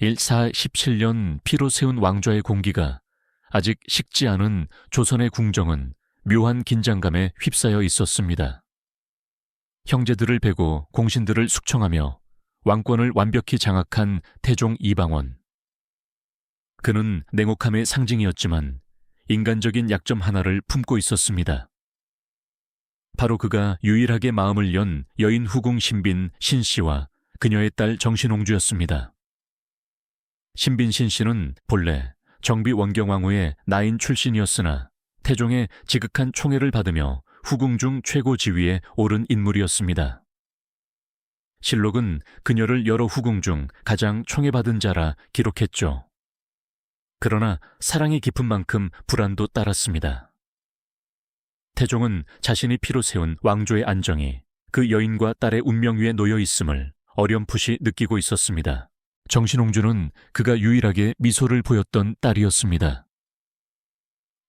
1417년 피로 세운 왕좌의 공기가 아직 식지 않은 조선의 궁정은 묘한 긴장감에 휩싸여 있었습니다. 형제들을 베고 공신들을 숙청하며 왕권을 완벽히 장악한 태종 이방원. 그는 냉혹함의 상징이었지만 인간적인 약점 하나를 품고 있었습니다. 바로 그가 유일하게 마음을 연 여인 후궁 신빈 신씨와 그녀의 딸 정신홍주였습니다. 신빈 신씨는 본래 정비 원경왕후의 나인 출신이었으나 태종의 지극한 총애를 받으며 후궁 중 최고 지위에 오른 인물이었습니다. 실록은 그녀를 여러 후궁 중 가장 총애받은 자라 기록했죠. 그러나 사랑이 깊은 만큼 불안도 따랐습니다. 태종은 자신이 피로 세운 왕조의 안정이 그 여인과 딸의 운명 위에 놓여 있음을 어렴풋이 느끼고 있었습니다. 정신홍주는 그가 유일하게 미소를 보였던 딸이었습니다.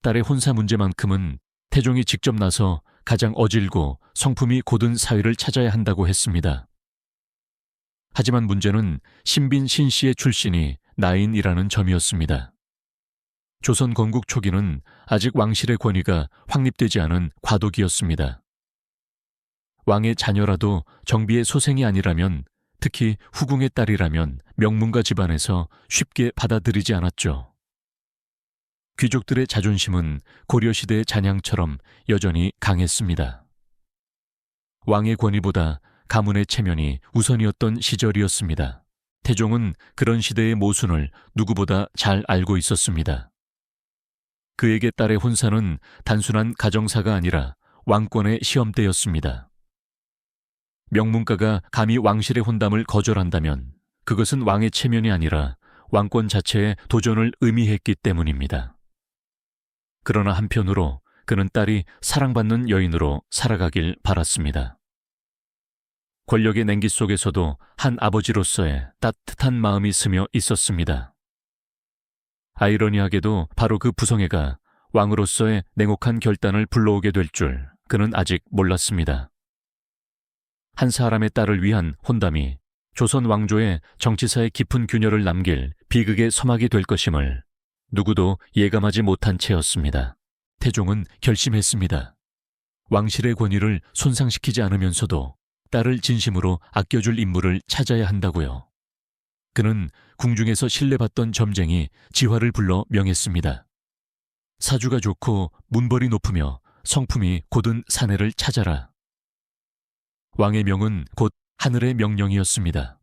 딸의 혼사 문제만큼은 태종이 직접 나서 가장 어질고 성품이 고든 사위를 찾아야 한다고 했습니다. 하지만 문제는 신빈 신씨의 출신이 나인이라는 점이었습니다. 조선 건국 초기는 아직 왕실의 권위가 확립되지 않은 과도기였습니다. 왕의 자녀라도 정비의 소생이 아니라면, 특히 후궁의 딸이라면 명문가 집안에서 쉽게 받아들이지 않았죠. 귀족들의 자존심은 고려시대의 잔향처럼 여전히 강했습니다. 왕의 권위보다 가문의 체면이 우선이었던 시절이었습니다. 태종은 그런 시대의 모순을 누구보다 잘 알고 있었습니다. 그에게 딸의 혼사는 단순한 가정사가 아니라 왕권의 시험대였습니다. 명문가가 감히 왕실의 혼담을 거절한다면 그것은 왕의 체면이 아니라 왕권 자체의 도전을 의미했기 때문입니다. 그러나 한편으로 그는 딸이 사랑받는 여인으로 살아가길 바랐습니다. 권력의 냉기 속에서도 한 아버지로서의 따뜻한 마음이 스며 있었습니다. 아이러니하게도 바로 그 부성애가 왕으로서의 냉혹한 결단을 불러오게 될 줄 그는 아직 몰랐습니다. 한 사람의 딸을 위한 혼담이 조선 왕조의 정치사에 깊은 균열을 남길 비극의 서막이 될 것임을 누구도 예감하지 못한 채였습니다. 태종은 결심했습니다. 왕실의 권위를 손상시키지 않으면서도 딸을 진심으로 아껴줄 인물을 찾아야 한다고요. 그는 궁중에서 신뢰받던 점쟁이 지화를 불러 명했습니다. 사주가 좋고 문벌이 높으며 성품이 고든 사내를 찾아라. 왕의 명은 곧 하늘의 명령이었습니다.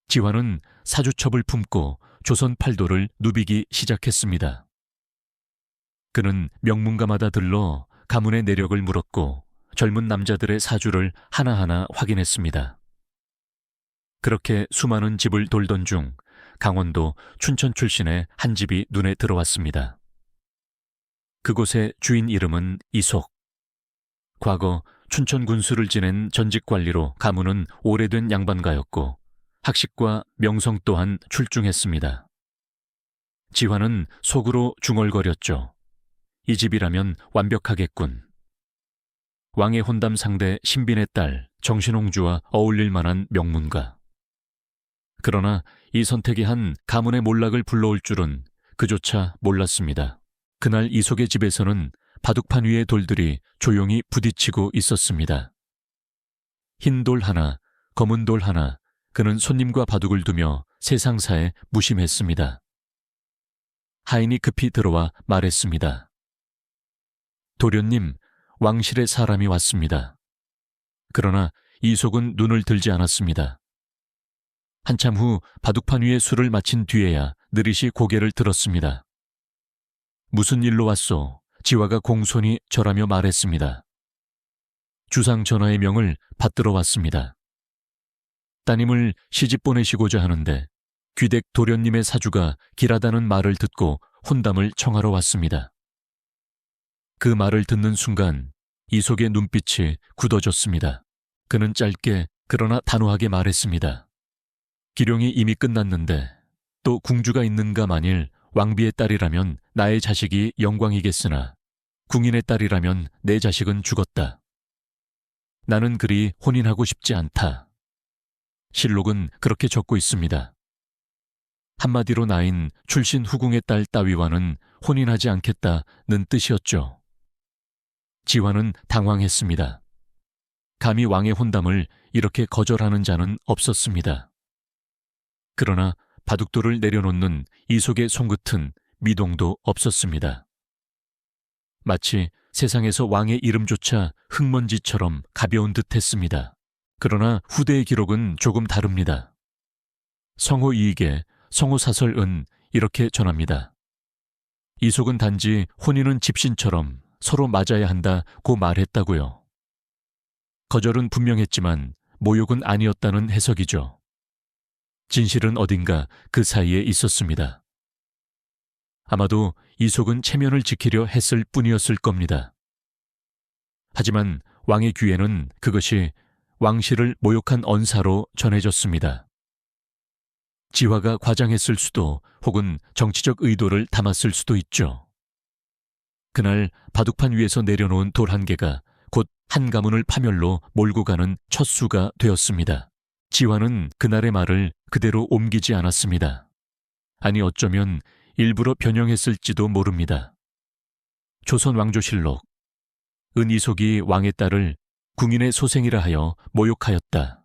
지화는 사주첩을 품고 조선 팔도를 누비기 시작했습니다. 그는 명문가마다 들러 가문의 내력을 물었고 젊은 남자들의 사주를 하나하나 확인했습니다. 그렇게 수많은 집을 돌던 중 강원도 춘천 출신의 한 집이 눈에 들어왔습니다. 그곳의 주인 이름은 이속. 과거 춘천 군수를 지낸 전직 관리로 가문은 오래된 양반가였고 학식과 명성 또한 출중했습니다. 지화는 속으로 중얼거렸죠. 이 집이라면 완벽하겠군. 왕의 혼담 상대 신빈의 딸 정신홍주와 어울릴 만한 명문가. 그러나 이 선택이 한 가문의 몰락을 불러올 줄은 그조차 몰랐습니다. 그날 이속의 집에서는 바둑판 위의 돌들이 조용히 부딪히고 있었습니다. 흰 돌 하나, 검은 돌 하나, 그는 손님과 바둑을 두며 세상사에 무심했습니다. 하인이 급히 들어와 말했습니다. 도련님, 왕실의 사람이 왔습니다. 그러나 이속은 눈을 들지 않았습니다. 한참 후 바둑판 위에 술을 마친 뒤에야 느릿이 고개를 들었습니다. 무슨 일로 왔소? 지화가 공손히 절하며 말했습니다. 주상 전하의 명을 받들어 왔습니다. 따님을 시집 보내시고자 하는데 귀댁 도련님의 사주가 길하다는 말을 듣고 혼담을 청하러 왔습니다. 그 말을 듣는 순간 이속의 눈빛이 굳어졌습니다. 그는 짧게 그러나 단호하게 말했습니다. 기룡이 이미 끝났는데 또 궁주가 있는가 만일 왕비의 딸이라면 나의 자식이 영광이겠으나 궁인의 딸이라면 내 자식은 죽었다. 나는 그리 혼인하고 싶지 않다. 실록은 그렇게 적고 있습니다. 한마디로 나인 출신 후궁의 딸 따위와는 혼인하지 않겠다는 뜻이었죠. 지화는 당황했습니다. 감히 왕의 혼담을 이렇게 거절하는 자는 없었습니다. 그러나 바둑돌을 내려놓는 이속의 손끝은 미동도 없었습니다. 마치 세상에서 왕의 이름조차 흙먼지처럼 가벼운 듯했습니다. 그러나 후대의 기록은 조금 다릅니다. 성호 이익의 성호사설은 이렇게 전합니다. 이속은 단지 혼인은 집신처럼 서로 맞아야 한다고 말했다고요. 거절은 분명했지만 모욕은 아니었다는 해석이죠. 진실은 어딘가 그 사이에 있었습니다. 아마도 이속은 체면을 지키려 했을 뿐이었을 겁니다. 하지만 왕의 귀에는 그것이 왕실을 모욕한 언사로 전해졌습니다. 지화가 과장했을 수도 혹은 정치적 의도를 담았을 수도 있죠. 그날 바둑판 위에서 내려놓은 돌 한 개가 곧 한 가문을 파멸로 몰고 가는 첫 수가 되었습니다. 지화는 그날의 말을 그대로 옮기지 않았습니다. 아니 어쩌면 일부러 변형했을지도 모릅니다. 조선 왕조실록 은이속이 왕의 딸을 궁인의 소생이라 하여 모욕하였다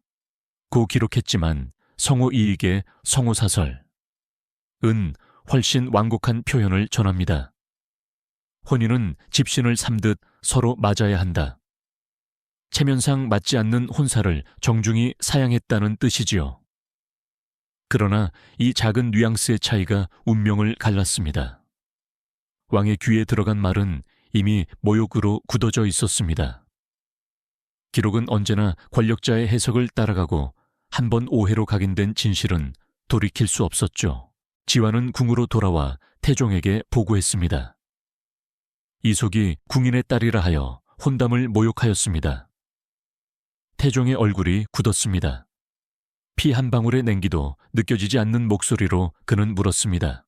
고 기록했지만 성호 이익의 성호사설 은 훨씬 완곡한 표현을 전합니다. 혼인은 집신을 삼듯 서로 맞아야 한다. 체면상 맞지 않는 혼사를 정중히 사양했다는 뜻이지요. 그러나 이 작은 뉘앙스의 차이가 운명을 갈랐습니다. 왕의 귀에 들어간 말은 이미 모욕으로 굳어져 있었습니다. 기록은 언제나 권력자의 해석을 따라가고 한 번 오해로 각인된 진실은 돌이킬 수 없었죠. 지화는 궁으로 돌아와 태종에게 보고했습니다. 이속이 궁인의 딸이라 하여 혼담을 모욕하였습니다. 태종의 얼굴이 굳었습니다. 피 한 방울의 냉기도 느껴지지 않는 목소리로 그는 물었습니다.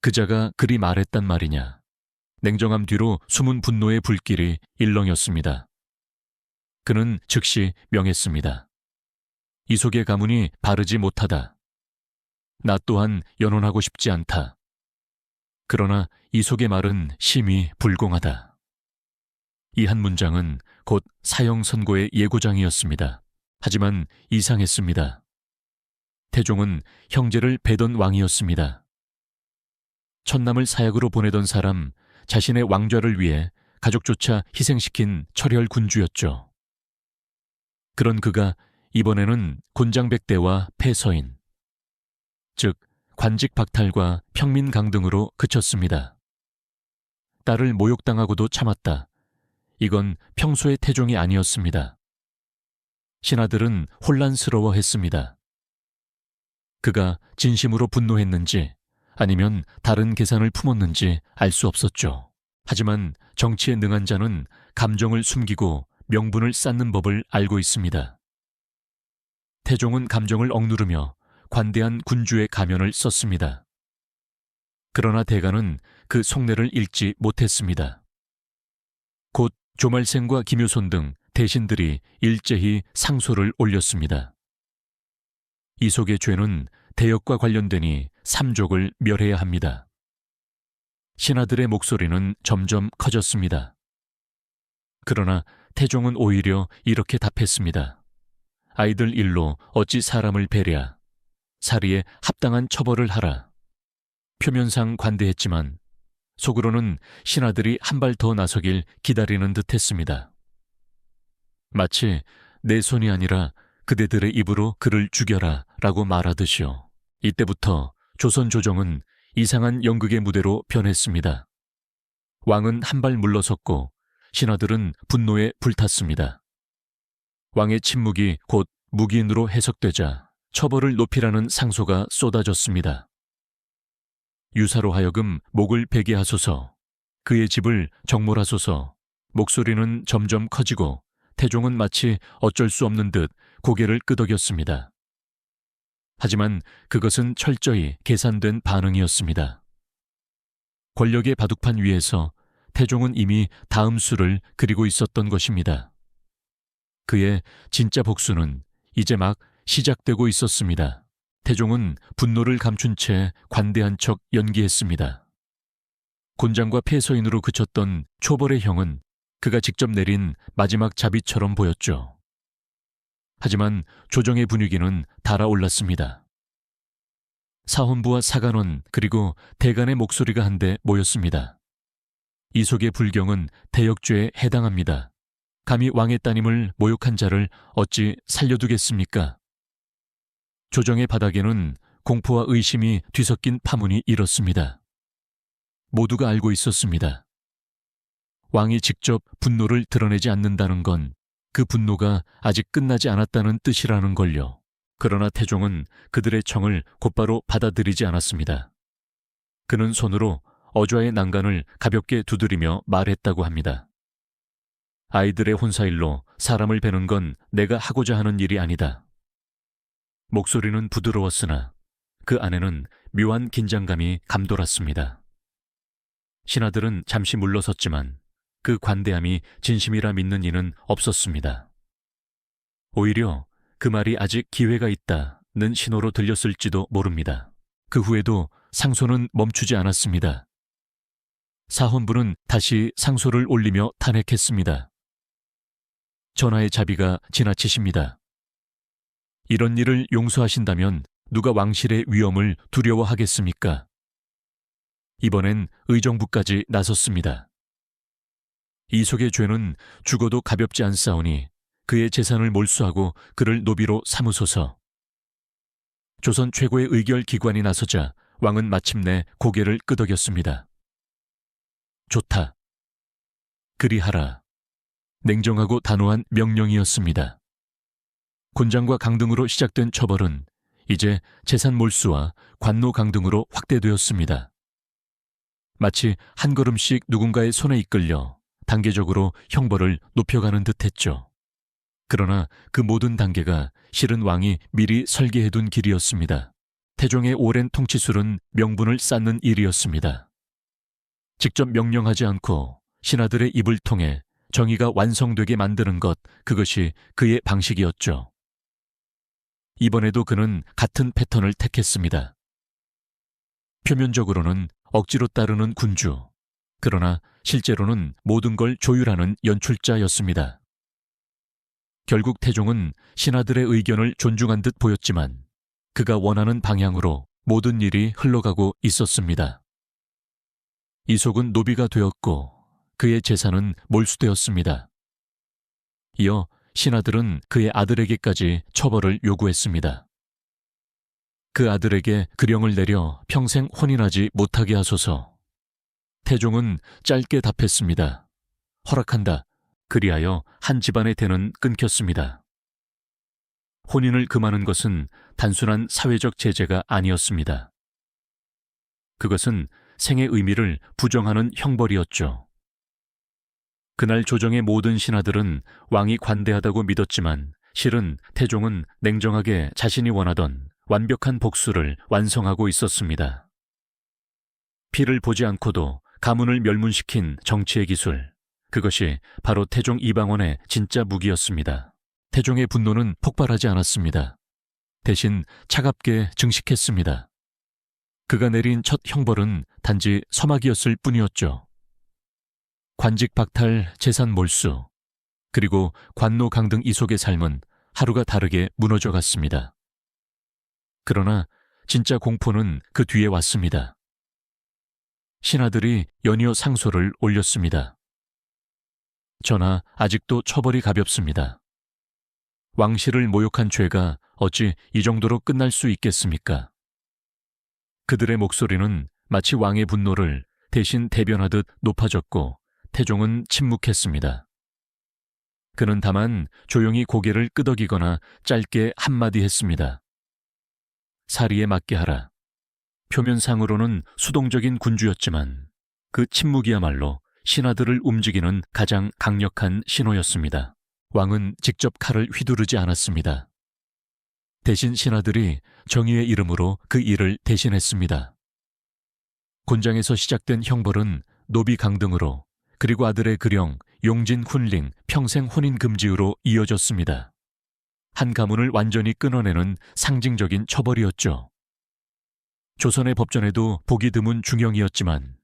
그자가 그리 말했단 말이냐. 냉정함 뒤로 숨은 분노의 불길이 일렁였습니다. 그는 즉시 명했습니다. 이속의 가문이 바르지 못하다. 나 또한 연혼하고 싶지 않다. 그러나 이속의 말은 심히 불공하다. 이 한 문장은 곧 사형 선고의 예고장이었습니다. 하지만 이상했습니다. 태종은 형제를 베던 왕이었습니다. 천남을 사약으로 보내던 사람, 자신의 왕좌를 위해 가족조차 희생시킨 철혈 군주였죠. 그런 그가 이번에는 곤장백대와 폐서인, 즉 관직 박탈과 평민 강등으로 그쳤습니다. 딸을 모욕당하고도 참았다. 이건 평소의 태종이 아니었습니다. 신하들은 혼란스러워했습니다. 그가 진심으로 분노했는지 아니면 다른 계산을 품었는지 알 수 없었죠. 하지만 정치에 능한 자는 감정을 숨기고 명분을 쌓는 법을 알고 있습니다. 태종은 감정을 억누르며 관대한 군주의 가면을 썼습니다. 그러나 대가는 그 속내를 읽지 못했습니다. 곧 조말생과 김효손 등 대신들이 일제히 상소를 올렸습니다. 이속의 죄는 대역과 관련되니 삼족을 멸해야 합니다. 신하들의 목소리는 점점 커졌습니다. 그러나 태종은 오히려 이렇게 답했습니다. 아이들 일로 어찌 사람을 배랴. 사리에 합당한 처벌을 하라. 표면상 관대했지만 속으로는 신하들이 한 발 더 나서길 기다리는 듯했습니다. 마치 내 손이 아니라 그대들의 입으로 그를 죽여라 라고 말하듯이요. 이때부터 조선 조정은 이상한 연극의 무대로 변했습니다. 왕은 한 발 물러섰고 신하들은 분노에 불탔습니다. 왕의 침묵이 곧 묵인으로 해석되자 처벌을 높이라는 상소가 쏟아졌습니다. 유사로 하여금 목을 베게 하소서, 그의 집을 정몰하소서. 목소리는 점점 커지고 태종은 마치 어쩔 수 없는 듯 고개를 끄덕였습니다. 하지만 그것은 철저히 계산된 반응이었습니다. 권력의 바둑판 위에서 태종은 이미 다음 수를 그리고 있었던 것입니다. 그의 진짜 복수는 이제 막 시작되고 있었습니다. 태종은 분노를 감춘 채 관대한 척 연기했습니다. 곤장과 폐서인으로 그쳤던 초벌의 형은 그가 직접 내린 마지막 자비처럼 보였죠. 하지만 조정의 분위기는 달아올랐습니다. 사헌부와 사간원 그리고 대간의 목소리가 한데 모였습니다. 이속의 불경은 대역죄에 해당합니다. 감히 왕의 따님을 모욕한 자를 어찌 살려두겠습니까? 조정의 바닥에는 공포와 의심이 뒤섞인 파문이 일었습니다. 모두가 알고 있었습니다. 왕이 직접 분노를 드러내지 않는다는 건 그 분노가 아직 끝나지 않았다는 뜻이라는 걸요. 그러나 태종은 그들의 청을 곧바로 받아들이지 않았습니다. 그는 손으로 어좌의 난간을 가볍게 두드리며 말했다고 합니다. 아이들의 혼사일로 사람을 베는 건 내가 하고자 하는 일이 아니다. 목소리는 부드러웠으나 그 안에는 묘한 긴장감이 감돌았습니다. 신하들은 잠시 물러섰지만 그 관대함이 진심이라 믿는 이는 없었습니다. 오히려 그 말이 아직 기회가 있다는 신호로 들렸을지도 모릅니다. 그 후에도 상소는 멈추지 않았습니다. 사헌부는 다시 상소를 올리며 탄핵했습니다. 전하의 자비가 지나치십니다. 이런 일을 용서하신다면 누가 왕실의 위엄을 두려워하겠습니까? 이번엔 의정부까지 나섰습니다. 이속의 죄는 죽어도 가볍지 않사오니 그의 재산을 몰수하고 그를 노비로 삼으소서. 조선 최고의 의결기관이 나서자 왕은 마침내 고개를 끄덕였습니다. 좋다. 그리하라. 냉정하고 단호한 명령이었습니다. 곤장과 강등으로 시작된 처벌은 이제 재산 몰수와 관노 강등으로 확대되었습니다. 마치 한 걸음씩 누군가의 손에 이끌려 단계적으로 형벌을 높여가는 듯했죠. 그러나 그 모든 단계가 실은 왕이 미리 설계해둔 길이었습니다. 태종의 오랜 통치술은 명분을 쌓는 일이었습니다. 직접 명령하지 않고 신하들의 입을 통해 정의가 완성되게 만드는 것, 그것이 그의 방식이었죠. 이번에도 그는 같은 패턴을 택했습니다. 표면적으로는 억지로 따르는 군주, 그러나 실제로는 모든 걸 조율하는 연출자였습니다. 결국 태종은 신하들의 의견을 존중한 듯 보였지만 그가 원하는 방향으로 모든 일이 흘러가고 있었습니다. 이속은 노비가 되었고 그의 재산은 몰수되었습니다. 이어 신하들은 그의 아들에게까지 처벌을 요구했습니다. 그 아들에게 금령을 내려 평생 혼인하지 못하게 하소서. 태종은 짧게 답했습니다. 허락한다. 그리하여 한 집안의 대는 끊겼습니다. 혼인을 금하는 것은 단순한 사회적 제재가 아니었습니다. 그것은 생의 의미를 부정하는 형벌이었죠. 그날 조정의 모든 신하들은 왕이 관대하다고 믿었지만 실은 태종은 냉정하게 자신이 원하던 완벽한 복수를 완성하고 있었습니다. 피를 보지 않고도 가문을 멸문시킨 정치의 기술, 그것이 바로 태종 이방원의 진짜 무기였습니다. 태종의 분노는 폭발하지 않았습니다. 대신 차갑게 증식했습니다. 그가 내린 첫 형벌은 단지 서막이었을 뿐이었죠. 관직 박탈, 재산 몰수, 그리고 관노 강등 이속의 삶은 하루가 다르게 무너져 갔습니다. 그러나 진짜 공포는 그 뒤에 왔습니다. 신하들이 연이어 상소를 올렸습니다. 전하, 아직도 처벌이 가볍습니다. 왕실을 모욕한 죄가 어찌 이 정도로 끝날 수 있겠습니까? 그들의 목소리는 마치 왕의 분노를 대신 대변하듯 높아졌고 태종은 침묵했습니다. 그는 다만 조용히 고개를 끄덕이거나 짧게 한마디 했습니다. 사리에 맞게 하라. 표면상으로는 수동적인 군주였지만 그 침묵이야말로 신하들을 움직이는 가장 강력한 신호였습니다. 왕은 직접 칼을 휘두르지 않았습니다. 대신 신하들이 정의의 이름으로 그 일을 대신했습니다. 곤장에서 시작된 형벌은 노비 강등으로, 그리고 아들의 금령, 용진 훈링, 평생 혼인 금지로 이어졌습니다. 한 가문을 완전히 끊어내는 상징적인 처벌이었죠. 조선의 법전에도 보기 드문 중형이었지만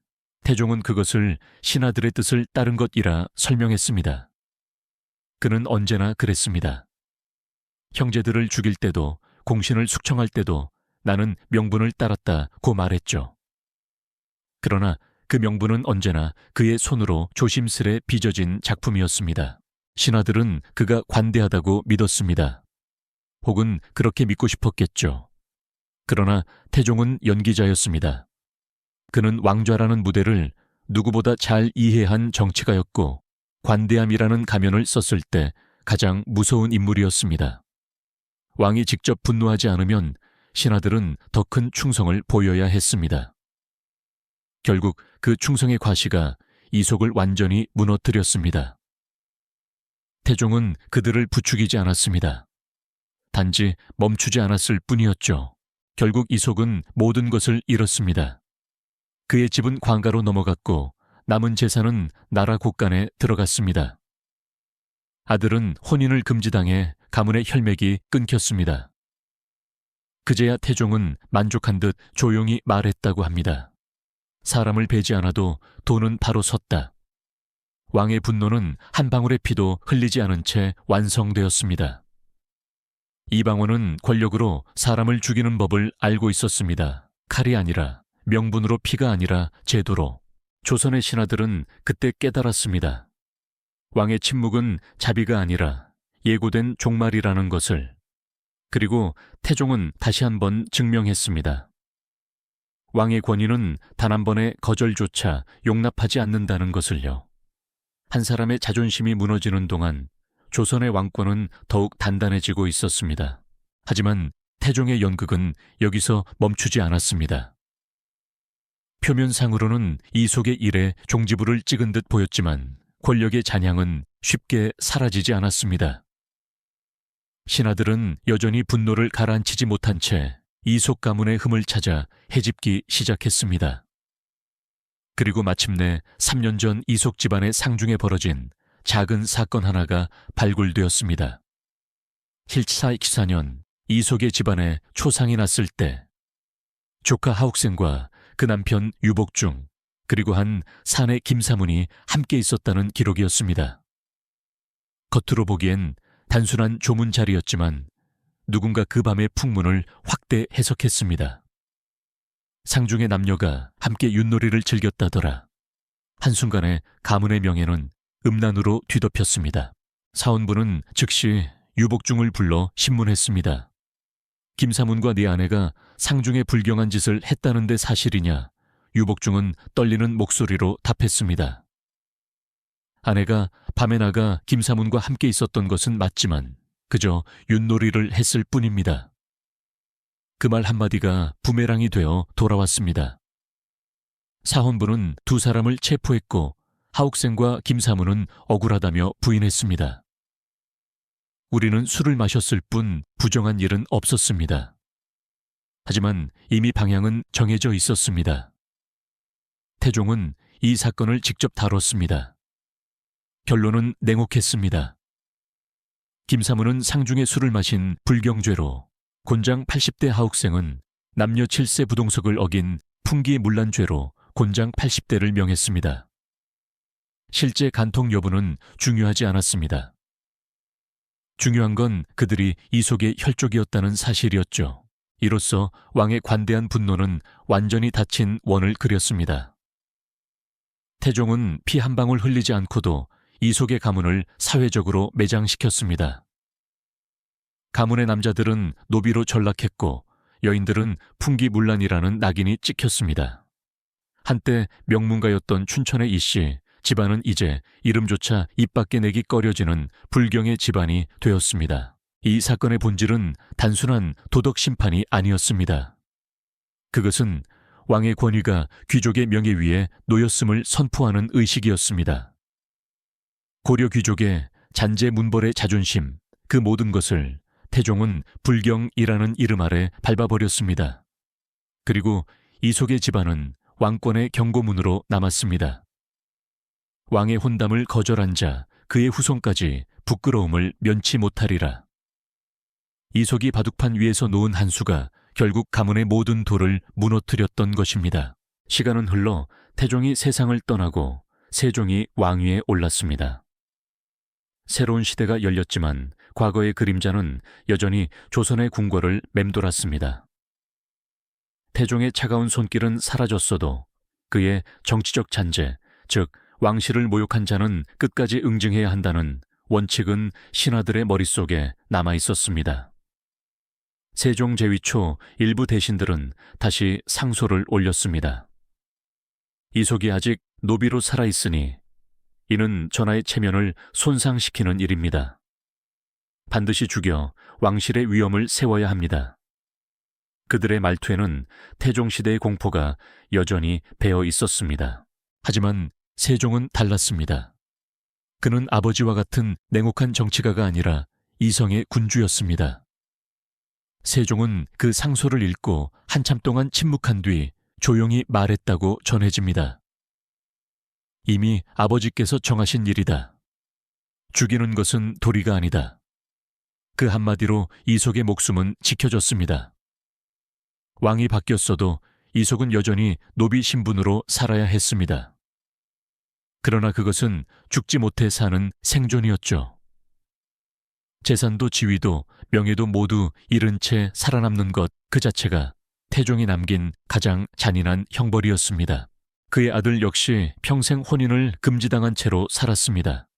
태종은 그것을 신하들의 뜻을 따른 것이라 설명했습니다. 그는 언제나 그랬습니다. 형제들을 죽일 때도 공신을 숙청할 때도 나는 명분을 따랐다고 말했죠. 그러나 그 명분은 언제나 그의 손으로 조심스레 빚어진 작품이었습니다. 신하들은 그가 관대하다고 믿었습니다. 혹은 그렇게 믿고 싶었겠죠. 그러나 태종은 연기자였습니다. 그는 왕좌라는 무대를 누구보다 잘 이해한 정치가였고 관대함이라는 가면을 썼을 때 가장 무서운 인물이었습니다. 왕이 직접 분노하지 않으면 신하들은 더 큰 충성을 보여야 했습니다. 결국 그 충성의 과시가 이속을 완전히 무너뜨렸습니다. 태종은 그들을 부추기지 않았습니다. 단지 멈추지 않았을 뿐이었죠. 결국 이속은 모든 것을 잃었습니다. 그의 집은 관가로 넘어갔고 남은 재산은 나라 곳간에 들어갔습니다. 아들은 혼인을 금지당해 가문의 혈맥이 끊겼습니다. 그제야 태종은 만족한 듯 조용히 말했다고 합니다. 사람을 베지 않아도 돈은 바로 섰다. 왕의 분노는 한 방울의 피도 흘리지 않은 채 완성되었습니다. 이방원은 권력으로 사람을 죽이는 법을 알고 있었습니다. 칼이 아니라, 명분으로 피가 아니라 제도로. 조선의 신하들은 그때 깨달았습니다. 왕의 침묵은 자비가 아니라 예고된 종말이라는 것을. 그리고 태종은 다시 한번 증명했습니다. 왕의 권위는 단 한 번의 거절조차 용납하지 않는다는 것을요. 한 사람의 자존심이 무너지는 동안 조선의 왕권은 더욱 단단해지고 있었습니다. 하지만 태종의 연극은 여기서 멈추지 않았습니다. 표면상으로는 이속의 일에 종지부를 찍은 듯 보였지만 권력의 잔향은 쉽게 사라지지 않았습니다. 신하들은 여전히 분노를 가라앉히지 못한 채 이속 가문의 흠을 찾아 헤집기 시작했습니다. 그리고 마침내 3년 전 이속 집안의 상중에 벌어진 작은 사건 하나가 발굴되었습니다. 힐사익사년 이속의 집안에 초상이 났을 때 조카 하옥생과 그 남편 유복중 그리고 한 사내 김사문이 함께 있었다는 기록이었습니다. 겉으로 보기엔 단순한 조문 자리였지만 누군가 그 밤의 풍문을 확대 해석했습니다. 상중의 남녀가 함께 윷놀이를 즐겼다더라. 한순간에 가문의 명예는 음란으로 뒤덮였습니다. 사원부는 즉시 유복중을 불러 신문했습니다. 김사문과 네 아내가 상중에 불경한 짓을 했다는데 사실이냐? 유복중은 떨리는 목소리로 답했습니다. 아내가 밤에 나가 김사문과 함께 있었던 것은 맞지만 그저 윷놀이를 했을 뿐입니다. 그 말 한마디가 부메랑이 되어 돌아왔습니다. 사헌부는 두 사람을 체포했고 하옥생과 김사문은 억울하다며 부인했습니다. 우리는 술을 마셨을 뿐 부정한 일은 없었습니다. 하지만 이미 방향은 정해져 있었습니다. 태종은 이 사건을 직접 다뤘습니다. 결론은 냉혹했습니다. 김사문은 상중에 술을 마신 불경죄로, 곤장 80대 하옥생은 남녀 7세 부동석을 어긴 풍기문란죄로 곤장 80대를 명했습니다. 실제 간통 여부는 중요하지 않았습니다. 중요한 건 그들이 이속의 혈족이었다는 사실이었죠. 이로써 왕의 관대한 분노는 완전히 닫힌 원을 그렸습니다. 태종은 피 한 방울 흘리지 않고도 이속의 가문을 사회적으로 매장시켰습니다. 가문의 남자들은 노비로 전락했고 여인들은 풍기문란이라는 낙인이 찍혔습니다. 한때 명문가였던 춘천의 이씨, 집안은 이제 이름조차 입 밖에 내기 꺼려지는 불경의 집안이 되었습니다. 이 사건의 본질은 단순한 도덕 심판이 아니었습니다. 그것은 왕의 권위가 귀족의 명예 위에 놓였음을 선포하는 의식이었습니다. 고려 귀족의 잔재문벌의 자존심, 그 모든 것을 태종은 불경이라는 이름 아래 밟아버렸습니다. 그리고 이속의 집안은 왕권의 경고문으로 남았습니다. 왕의 혼담을 거절한 자, 그의 후손까지 부끄러움을 면치 못하리라. 이속이 바둑판 위에서 놓은 한 수가 결국 가문의 모든 돌을 무너뜨렸던 것입니다. 시간은 흘러 태종이 세상을 떠나고 세종이 왕위에 올랐습니다. 새로운 시대가 열렸지만 과거의 그림자는 여전히 조선의 궁궐을 맴돌았습니다. 태종의 차가운 손길은 사라졌어도 그의 정치적 잔재, 즉 왕실을 모욕한 자는 끝까지 응징해야 한다는 원칙은 신하들의 머릿속에 남아 있었습니다. 세종 제위 초 일부 대신들은 다시 상소를 올렸습니다. 이속이 아직 노비로 살아있으니 이는 전하의 체면을 손상시키는 일입니다. 반드시 죽여 왕실의 위엄을 세워야 합니다. 그들의 말투에는 태종시대의 공포가 여전히 배어 있었습니다. 하지만 세종은 달랐습니다. 그는 아버지와 같은 냉혹한 정치가가 아니라 이성의 군주였습니다. 세종은 그 상소를 읽고 한참 동안 침묵한 뒤 조용히 말했다고 전해집니다. 이미 아버지께서 정하신 일이다. 죽이는 것은 도리가 아니다. 그 한마디로 이속의 목숨은 지켜졌습니다. 왕이 바뀌었어도 이속은 여전히 노비 신분으로 살아야 했습니다. 그러나 그것은 죽지 못해 사는 생존이었죠. 재산도 지위도 명예도 모두 잃은 채 살아남는 것 그 자체가 태종이 남긴 가장 잔인한 형벌이었습니다. 그의 아들 역시 평생 혼인을 금지당한 채로 살았습니다.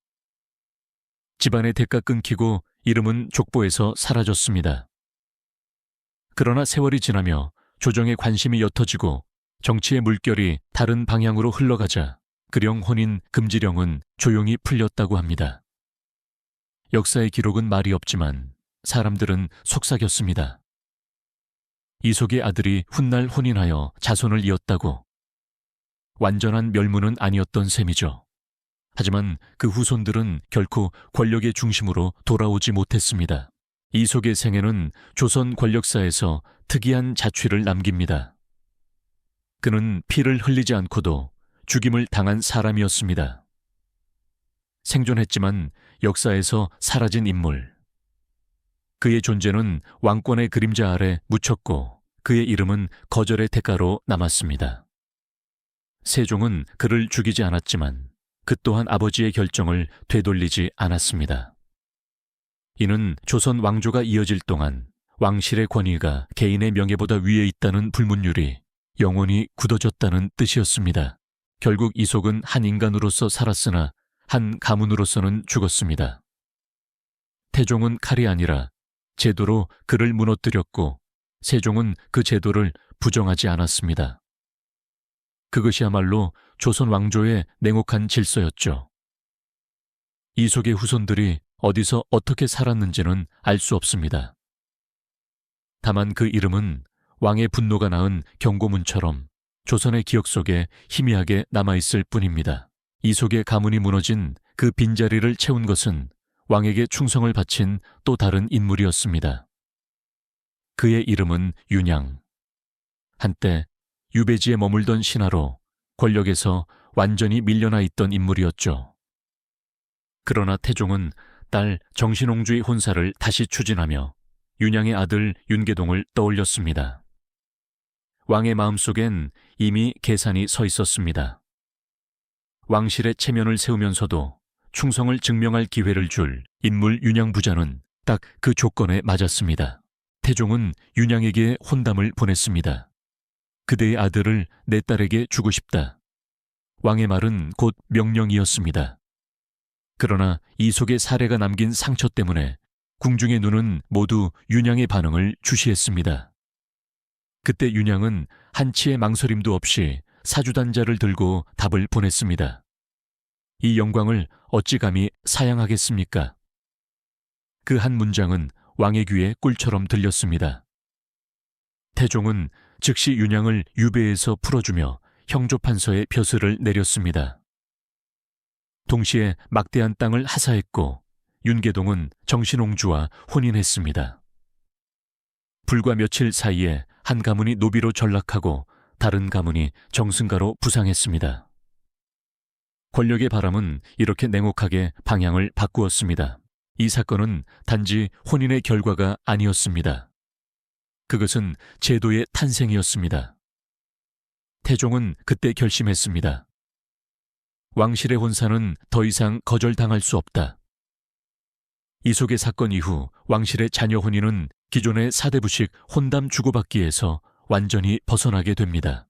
집안의 대가 끊기고 이름은 족보에서 사라졌습니다. 그러나 세월이 지나며 조정의 관심이 옅어지고 정치의 물결이 다른 방향으로 흘러가자 그령 혼인 금지령은 조용히 풀렸다고 합니다. 역사의 기록은 말이 없지만 사람들은 속삭였습니다. 이속의 아들이 훗날 혼인하여 자손을 이었다고. 완전한 멸문은 아니었던 셈이죠. 하지만 그 후손들은 결코 권력의 중심으로 돌아오지 못했습니다. 이속의 생애는 조선 권력사에서 특이한 자취를 남깁니다. 그는 피를 흘리지 않고도 죽임을 당한 사람이었습니다. 생존했지만 역사에서 사라진 인물. 그의 존재는 왕권의 그림자 아래 묻혔고 그의 이름은 거절의 대가로 남았습니다. 세종은 그를 죽이지 않았지만 그 또한 아버지의 결정을 되돌리지 않았습니다. 이는 조선 왕조가 이어질 동안 왕실의 권위가 개인의 명예보다 위에 있다는 불문율이 영원히 굳어졌다는 뜻이었습니다. 결국 이속은 한 인간으로서 살았으나 한 가문으로서는 죽었습니다. 태종은 칼이 아니라 제도로 그를 무너뜨렸고 세종은 그 제도를 부정하지 않았습니다. 그것이야말로 조선 왕조의 냉혹한 질서였죠. 이속의 후손들이 어디서 어떻게 살았는지는 알 수 없습니다. 다만 그 이름은 왕의 분노가 낳은 경고문처럼 조선의 기억 속에 희미하게 남아있을 뿐입니다. 이속의 가문이 무너진 그 빈자리를 채운 것은 왕에게 충성을 바친 또 다른 인물이었습니다. 그의 이름은 윤양. 한때 유배지에 머물던 신하로 권력에서 완전히 밀려나 있던 인물이었죠. 그러나 태종은 딸 정신홍주의 혼사를 다시 추진하며 윤양의 아들 윤계동을 떠올렸습니다. 왕의 마음속엔 이미 계산이 서 있었습니다. 왕실의 체면을 세우면서도 충성을 증명할 기회를 줄 인물 윤양 부자는 딱 그 조건에 맞았습니다. 태종은 윤양에게 혼담을 보냈습니다. 그대의 아들을 내 딸에게 주고 싶다. 왕의 말은 곧 명령이었습니다. 그러나 이속의 사례가 남긴 상처 때문에 궁중의 눈은 모두 윤양의 반응을 주시했습니다. 그때 윤양은 한치의 망설임도 없이 사주단자를 들고 답을 보냈습니다. 이 영광을 어찌 감히 사양하겠습니까? 그 한 문장은 왕의 귀에 꿀처럼 들렸습니다. 태종은 즉시 윤양을 유배에서 풀어주며 형조판서에 벼슬을 내렸습니다. 동시에 막대한 땅을 하사했고 윤계동은 정신홍주와 혼인했습니다. 불과 며칠 사이에 한 가문이 노비로 전락하고 다른 가문이 정승가로 부상했습니다. 권력의 바람은 이렇게 냉혹하게 방향을 바꾸었습니다. 이 사건은 단지 혼인의 결과가 아니었습니다. 그것은 제도의 탄생이었습니다. 태종은 그때 결심했습니다. 왕실의 혼사는 더 이상 거절당할 수 없다. 이속의 사건 이후 왕실의 자녀 혼인은 기존의 사대부식 혼담 주고받기에서 완전히 벗어나게 됩니다.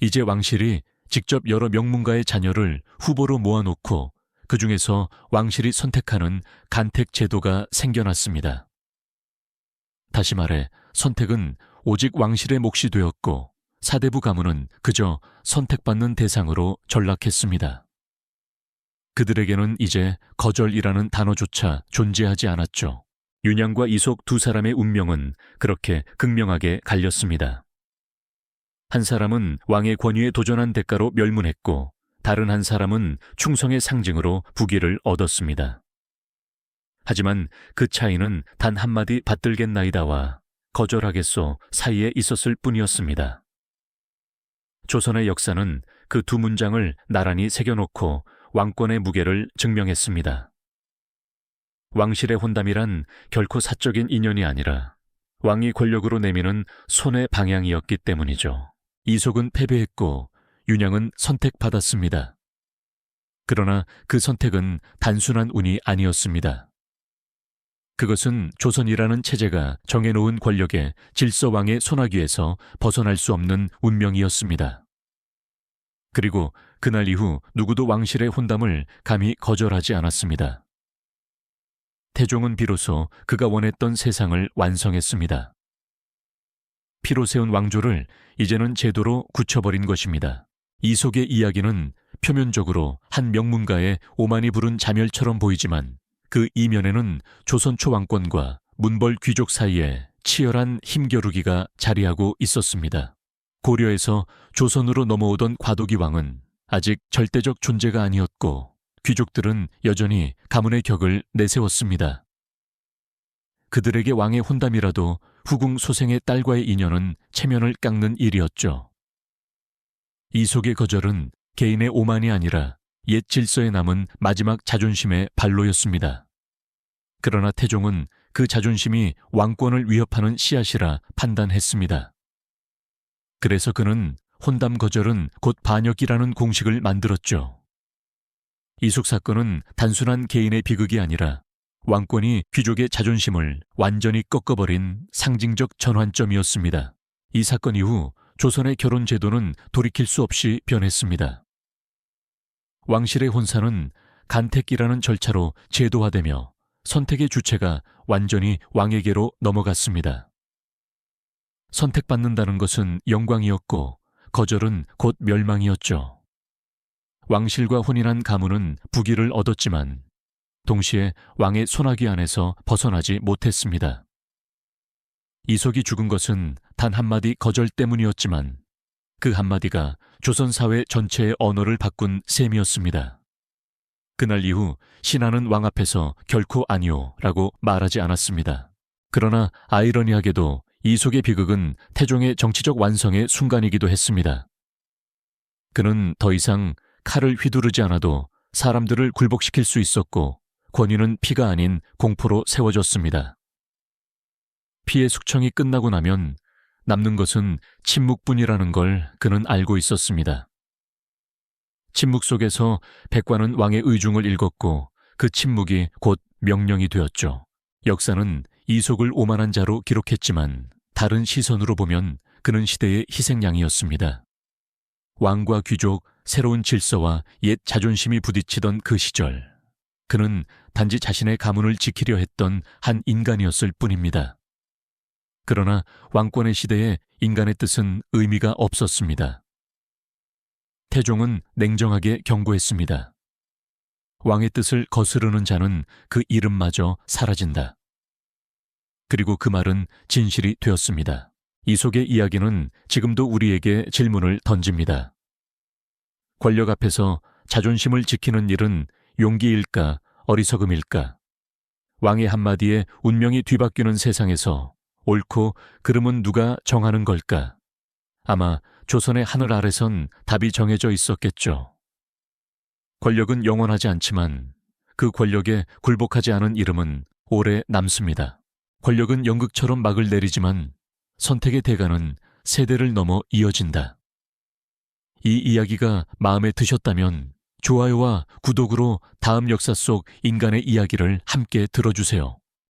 이제 왕실이 직접 여러 명문가의 자녀를 후보로 모아놓고 그 중에서 왕실이 선택하는 간택 제도가 생겨났습니다. 다시 말해 선택은 오직 왕실의 몫이 되었고 사대부 가문은 그저 선택받는 대상으로 전락했습니다. 그들에게는 이제 거절이라는 단어조차 존재하지 않았죠. 윤양과 이속 두 사람의 운명은 그렇게 극명하게 갈렸습니다. 한 사람은 왕의 권위에 도전한 대가로 멸문했고 다른 한 사람은 충성의 상징으로 부귀를 얻었습니다. 하지만 그 차이는 단 한마디 받들겠나이다와 거절하겠소 사이에 있었을 뿐이었습니다. 조선의 역사는 그 두 문장을 나란히 새겨놓고 왕권의 무게를 증명했습니다. 왕실의 혼담이란 결코 사적인 인연이 아니라 왕이 권력으로 내미는 손의 방향이었기 때문이죠. 이속은 패배했고 윤양은 선택받았습니다. 그러나 그 선택은 단순한 운이 아니었습니다. 그것은 조선이라는 체제가 정해놓은 권력의 질서왕의 손아귀에서 벗어날 수 없는 운명이었습니다. 그리고 그날 이후 누구도 왕실의 혼담을 감히 거절하지 않았습니다. 태종은 비로소 그가 원했던 세상을 완성했습니다. 피로 세운 왕조를 이제는 제도로 굳혀버린 것입니다. 이속의 이야기는 표면적으로 한 명문가의 오만이 부른 자멸처럼 보이지만 그 이면에는 조선 초왕권과 문벌 귀족 사이에 치열한 힘겨루기가 자리하고 있었습니다. 고려에서 조선으로 넘어오던 과도기 왕은 아직 절대적 존재가 아니었고 귀족들은 여전히 가문의 격을 내세웠습니다. 그들에게 왕의 혼담이라도 후궁 소생의 딸과의 인연은 체면을 깎는 일이었죠. 이속의 거절은 개인의 오만이 아니라 옛 질서에 남은 마지막 자존심의 발로였습니다. 그러나 태종은 그 자존심이 왕권을 위협하는 씨앗이라 판단했습니다. 그래서 그는 혼담 거절은 곧 반역이라는 공식을 만들었죠. 이속 사건은 단순한 개인의 비극이 아니라 왕권이 귀족의 자존심을 완전히 꺾어버린 상징적 전환점이었습니다. 이 사건 이후 조선의 결혼 제도는 돌이킬 수 없이 변했습니다. 왕실의 혼사는 간택이라는 절차로 제도화되며 선택의 주체가 완전히 왕에게로 넘어갔습니다. 선택받는다는 것은 영광이었고 거절은 곧 멸망이었죠. 왕실과 혼인한 가문은 부귀를 얻었지만 동시에 왕의 손아귀 안에서 벗어나지 못했습니다. 이속이 죽은 것은 단 한마디 거절 때문이었지만 그 한마디가 조선 사회 전체의 언어를 바꾼 셈이었습니다. 그날 이후 신하는 왕 앞에서 결코 아니오 라고 말하지 않았습니다. 그러나 아이러니하게도 이속의 비극은 태종의 정치적 완성의 순간이기도 했습니다. 그는 더 이상 칼을 휘두르지 않아도 사람들을 굴복시킬 수 있었고 권위는 피가 아닌 공포로 세워졌습니다. 피의 숙청이 끝나고 나면 남는 것은 침묵뿐이라는 걸 그는 알고 있었습니다. 침묵 속에서 백관은 왕의 의중을 읽었고 그 침묵이 곧 명령이 되었죠. 역사는 이속을 오만한 자로 기록했지만 다른 시선으로 보면 그는 시대의 희생양이었습니다. 왕과 귀족, 새로운 질서와 옛 자존심이 부딪히던 그 시절, 그는 단지 자신의 가문을 지키려 했던 한 인간이었을 뿐입니다. 그러나 왕권의 시대에 인간의 뜻은 의미가 없었습니다. 태종은 냉정하게 경고했습니다. 왕의 뜻을 거스르는 자는 그 이름마저 사라진다. 그리고 그 말은 진실이 되었습니다. 이속의 이야기는 지금도 우리에게 질문을 던집니다. 권력 앞에서 자존심을 지키는 일은 용기일까, 어리석음일까? 왕의 한마디에 운명이 뒤바뀌는 세상에서 옳고 그름은 누가 정하는 걸까? 아마 조선의 하늘 아래선 답이 정해져 있었겠죠. 권력은 영원하지 않지만 그 권력에 굴복하지 않은 이름은 오래 남습니다. 권력은 연극처럼 막을 내리지만 선택의 대가는 세대를 넘어 이어진다. 이 이야기가 마음에 드셨다면 좋아요와 구독으로 다음 역사 속 인간의 이야기를 함께 들어주세요.